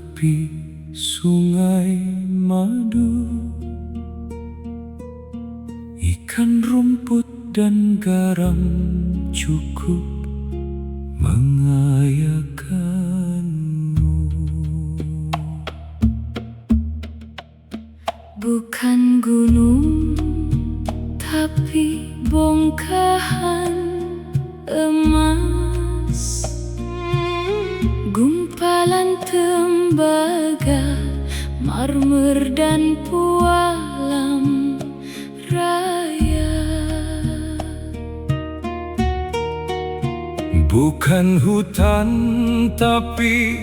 tepi sungai madu, ikan rumput dan garam cukup mengayakanmu. Bukan gunung, tapi bongkahan emas, gumpalan tembaga, marmer dan pualam raya. Bukan hutan, tapi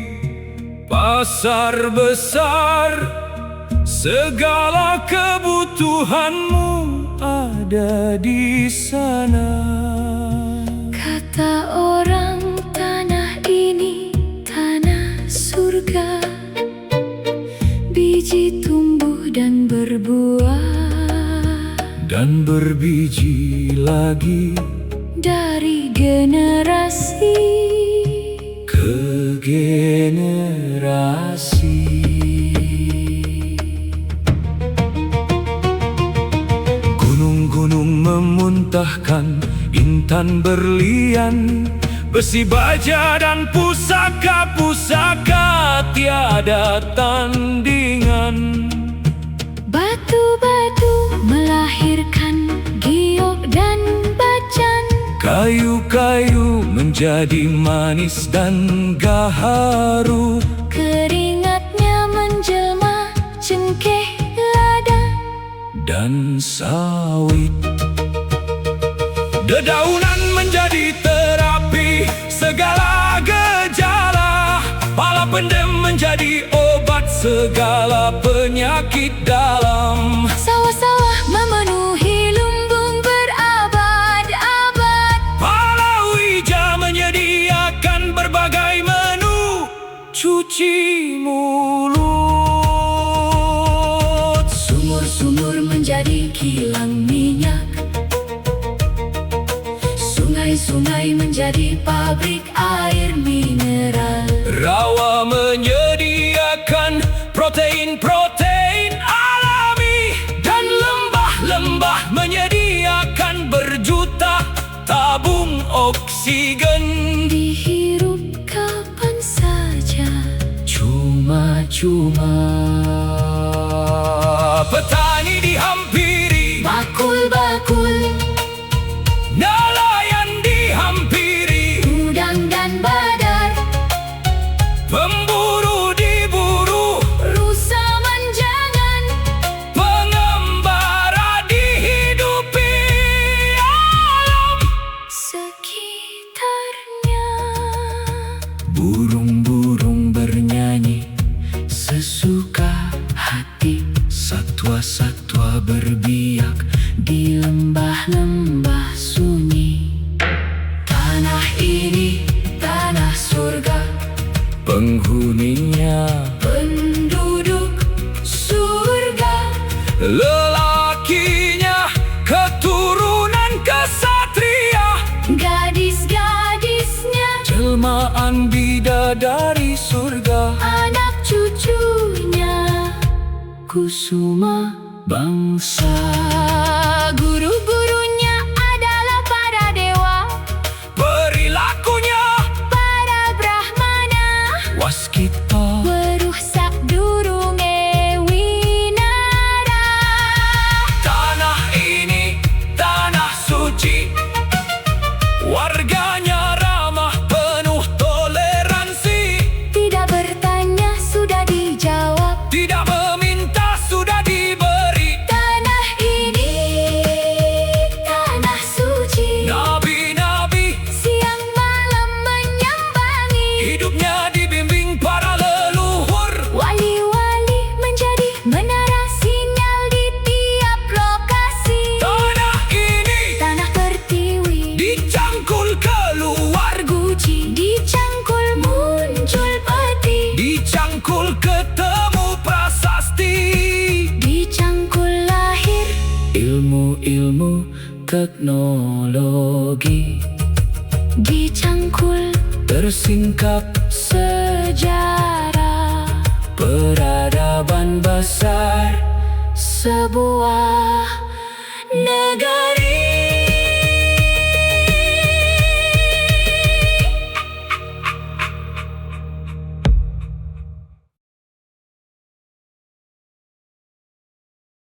pasar besar, segala kebutuhanmu ada di sana. Kata orang tanah ini tanah surga, biji tumbuh dan berbuah, dan berbiji lagi dari generasi ke generasi. Gunung-gunung memuntahkan intan berlian, besi baja dan pusaka-pusaka tiada tandingan. batu-batu melahirkan giok dan bacan, Kayu-kayu menjadi manis dan gaharu, keringatnya menjelma cengkeh lada dan sawit. Dedaunan menjadi terapi segala gejala, pala pendem menjadi obat segala penyakit dalam. Sawah-sawah memenuhi lumbung berabad-abad, Palawija menyediakan berbagai menu cuci mulut. sumur-sumur menjadi kilang minyak, sungai-sungai menjadi pabrik air mineral. Rawa menyediakan protein-protein alami, dan lembah-lembah menyediakan berjuta tabung oksigen. Dihirup kapan saja, Cuma-cuma petani dihampiri, bakul-bakul, nelayan dihampiri, udang dan badar, pemburu diburu, rusa manjangan, pengembara dihidupi alam sekitarnya. Burung-burung bernyanyi sesuka hati, satwa-satwa berbiak di lembah-lembah sunyi. Tanah ini tanah surga, penghuninya Penduduk surga, lelakinya keturunan kesatria, gadis-gadisnya, jelmaan bidadari surga, anak cucunya, kusuma bangsa. guru-gurunya adalah para dewa, Perilakunya para brahmana, waskita, weruh sak durunge winara. tanah ini tanah suci, warganya ramah penuh toleransi, Tidak bertanya sudah dijawab, tidak meminta sudah diberi. tanah ini tanah suci, Nabi-nabi siang malam menyambangi, hidupnya dibimbing para leluhur, wali-wali menjadi menara sinyal di tiap lokasi. tanah ini Tanah Pertiwi, dicangkul keluar, Guci, dicangkul muncul peti, dicangkul ketemu prasasti, dicangkul lahir ilmu-ilmu teknologi, dicangkul tersingkap sejarah. peradaban besar. Sebuah negara